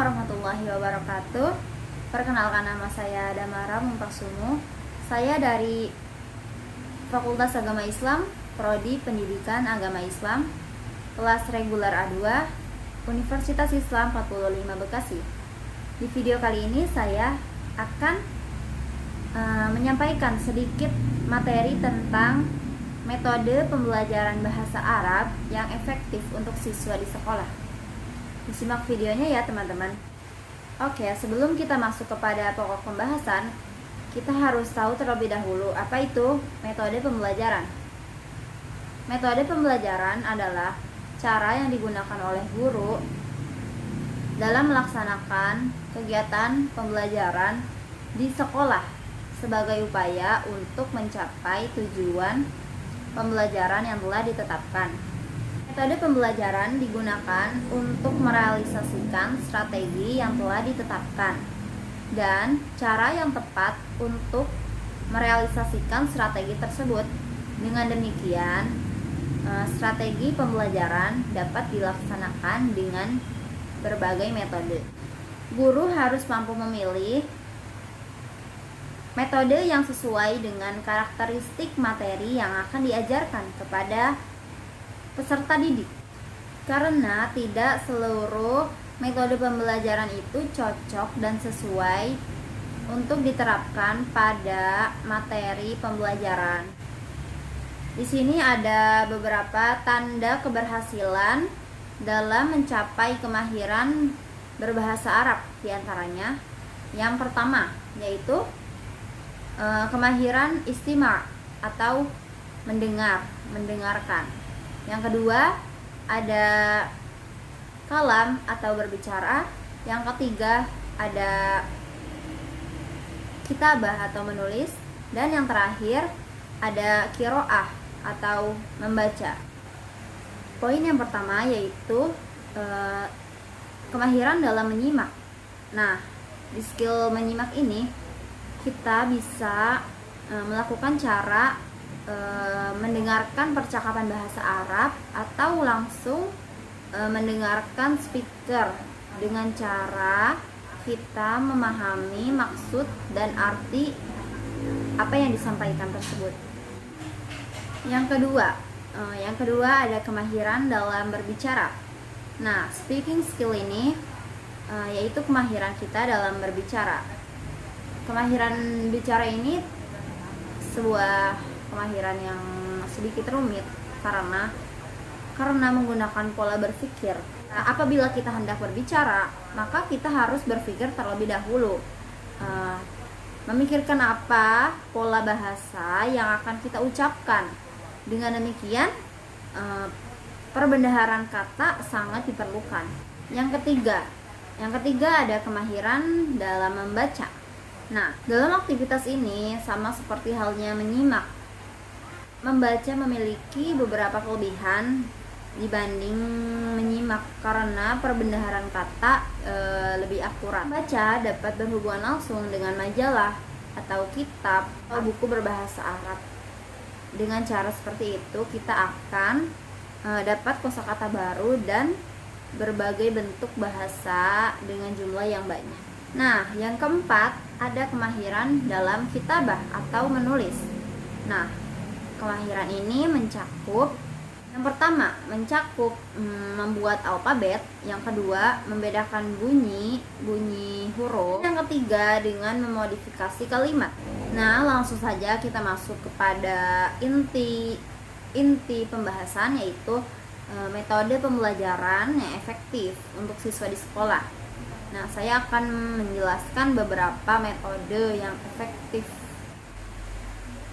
warahmatullahi wabarakatuh. Perkenalkan, nama saya Damara Mumpasumu. Saya dari Fakultas Agama Islam, Prodi Pendidikan Agama Islam, kelas reguler A2, Universitas Islam 45 Bekasi. Di video kali ini saya akan menyampaikan sedikit materi tentang metode pembelajaran bahasa Arab yang efektif untuk siswa di sekolah. Disimak videonya ya teman-teman. Oke, sebelum kita masuk kepada pokok pembahasan, kita harus tahu terlebih dahulu apa itu metode pembelajaran. Metode pembelajaran adalah cara yang digunakan oleh guru dalam melaksanakan kegiatan pembelajaran di sekolah sebagai upaya untuk mencapai tujuan pembelajaran yang telah ditetapkan. Metode pembelajaran digunakan untuk merealisasikan strategi yang telah ditetapkan dan cara yang tepat untuk merealisasikan strategi tersebut. Dengan demikian, strategi pembelajaran dapat dilaksanakan dengan berbagai metode. Guru harus mampu memilih metode yang sesuai dengan karakteristik materi yang akan diajarkan kepada peserta didik, karena tidak seluruh metode pembelajaran itu cocok dan sesuai untuk diterapkan pada materi pembelajaran. Di sini ada beberapa tanda keberhasilan dalam mencapai kemahiran berbahasa Arab. Di antaranya, yang pertama yaitu kemahiran istima' atau mendengarkan. Yang kedua ada kalam atau berbicara. Yang ketiga ada kitabah atau menulis. Dan yang terakhir ada qiraah atau membaca. Poin yang pertama yaitu kemahiran dalam menyimak. Nah, di skill menyimak ini kita bisa melakukan cara mendengarkan percakapan bahasa Arab atau langsung mendengarkan speaker dengan cara kita memahami maksud dan arti apa yang disampaikan tersebut. Yang kedua ada kemahiran dalam berbicara. Nah, speaking skill ini yaitu kemahiran kita dalam berbicara. Kemahiran bicara ini sebuah kemahiran yang sedikit rumit karena menggunakan pola berpikir. Nah, apabila kita hendak berbicara, maka kita harus berpikir terlebih dahulu, memikirkan apa pola bahasa yang akan kita ucapkan. Dengan demikian, perbendaharaan kata sangat diperlukan. Yang ketiga ada kemahiran dalam membaca. Nah, dalam aktivitas ini sama seperti halnya menyimak, membaca memiliki beberapa kelebihan dibanding menyimak karena perbendaharaan kata lebih akurat. Membaca dapat berhubungan langsung dengan majalah atau kitab atau buku berbahasa Arab. Dengan cara seperti itu kita akan dapat kosakata baru dan berbagai bentuk bahasa dengan jumlah yang banyak. Nah, yang keempat ada kemahiran dalam kitabah atau menulis. Nah, kemahiran ini mencakup, yang pertama mencakup membuat alfabet, yang kedua membedakan bunyi huruf, yang ketiga dengan memodifikasi kalimat. Nah, langsung saja kita masuk kepada inti pembahasan, yaitu metode pembelajaran yang efektif untuk siswa di sekolah. Nah, saya akan menjelaskan beberapa metode yang efektif.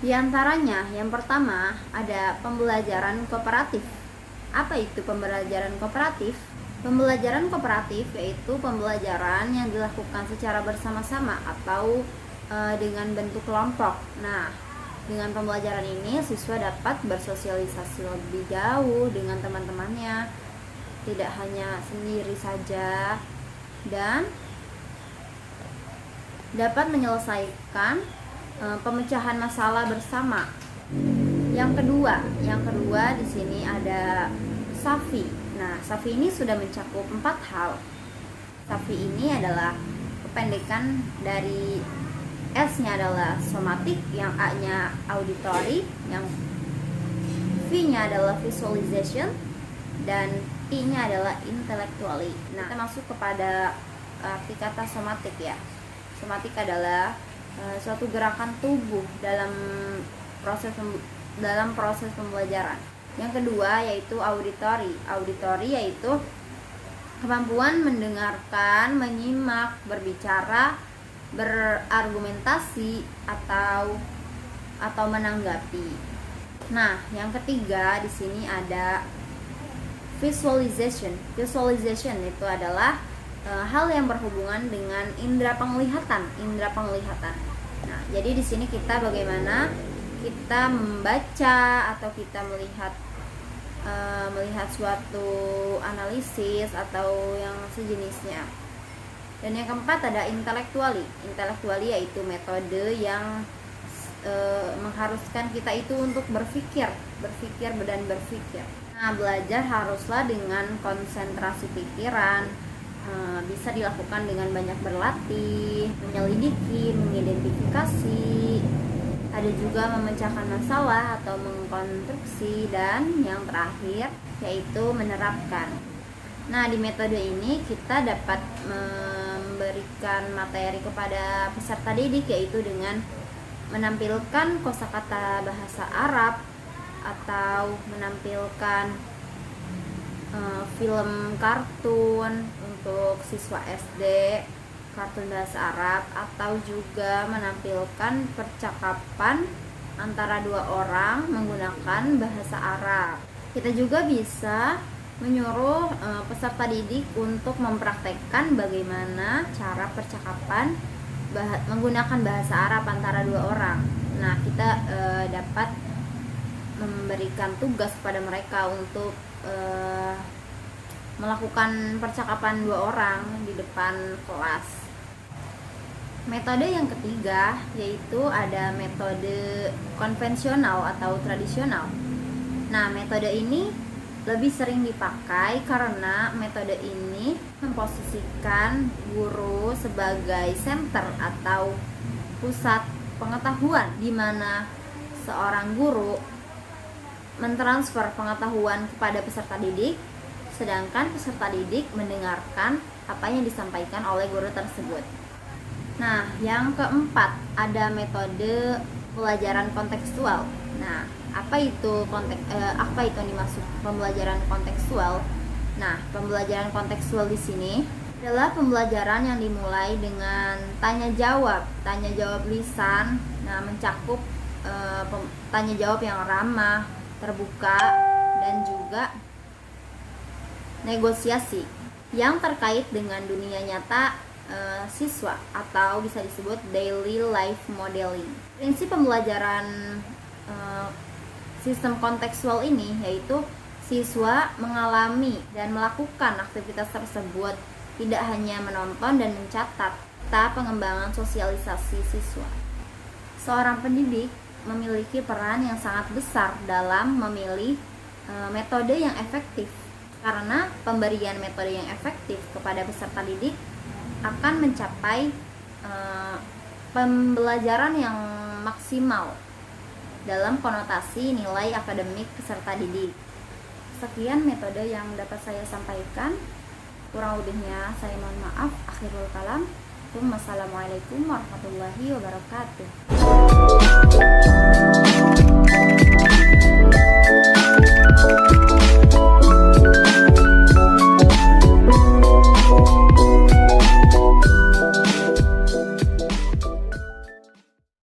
Di antaranya, yang pertama ada pembelajaran kooperatif. Apa itu pembelajaran kooperatif? Pembelajaran kooperatif yaitu pembelajaran yang dilakukan secara bersama-sama atau dengan bentuk kelompok. Nah, dengan pembelajaran ini siswa dapat bersosialisasi lebih jauh dengan teman-temannya, tidak hanya sendiri saja, dan dapat menyelesaikan pemecahan masalah bersama. Yang kedua di sini ada Safi. Nah, Safi ini sudah mencakup 4 hal. Tapi ini adalah kependekan dari S-nya adalah somatic, yang A-nya auditory, yang V-nya adalah visualization, dan I-nya adalah intellectually. Nah, kita masuk kepada arti kata somatic ya. Somatic adalah suatu gerakan tubuh dalam proses pembelajaran. Yang kedua yaitu auditory. Auditory yaitu kemampuan mendengarkan, menyimak, berbicara, berargumentasi atau menanggapi. Nah, yang ketiga di sini ada visualization. Visualization itu adalah hal yang berhubungan dengan indera penglihatan. Nah, jadi di sini kita bagaimana kita membaca atau kita melihat suatu analisis atau yang sejenisnya. Dan yang keempat ada intellectually. Intellectually yaitu metode yang mengharuskan kita itu untuk berpikir dan berpikir. Nah, belajar haruslah dengan konsentrasi pikiran, bisa dilakukan dengan banyak berlatih, menyelidiki, mengidentifikasi, ada juga memecahkan masalah atau mengkonstruksi, dan yang terakhir yaitu menerapkan. Nah, di metode ini kita dapat memberikan materi kepada peserta didik yaitu dengan menampilkan kosakata bahasa Arab atau menampilkan film kartun untuk siswa SD, kartun bahasa Arab, atau juga menampilkan percakapan antara dua orang menggunakan bahasa Arab. Kita juga bisa menyuruh peserta didik untuk mempraktekkan bagaimana cara percakapan menggunakan bahasa Arab antara dua orang. Nah, kita dapat memberikan tugas kepada mereka untuk melakukan percakapan dua orang di depan kelas. Metode yang ketiga yaitu ada metode konvensional atau tradisional. Nah, metode ini lebih sering dipakai karena metode ini memposisikan guru sebagai center atau pusat pengetahuan, di mana seorang guru mentransfer pengetahuan kepada peserta didik, sedangkan peserta didik mendengarkan apa yang disampaikan oleh guru tersebut. Nah, yang keempat ada metode pembelajaran kontekstual. Nah, apa itu yang dimaksud pembelajaran kontekstual? Nah, pembelajaran kontekstual di sini adalah pembelajaran yang dimulai dengan tanya jawab lisan. Nah, mencakup tanya jawab yang ramah, terbuka, dan juga negosiasi yang terkait dengan dunia nyata siswa, atau bisa disebut daily life modeling. Prinsip pembelajaran sistem kontekstual ini yaitu siswa mengalami dan melakukan aktivitas tersebut, tidak hanya menonton dan mencatat, serta pengembangan sosialisasi siswa. Seorang pendidik memiliki peran yang sangat besar dalam memilih metode yang efektif, karena pemberian metode yang efektif kepada peserta didik akan mencapai pembelajaran yang maksimal dalam konotasi nilai akademik peserta didik. Sekian metode yang dapat saya sampaikan. Kurang lebihnya saya mohon maaf. Akhirul kalam. Wassalamualaikum warahmatullahi wabarakatuh.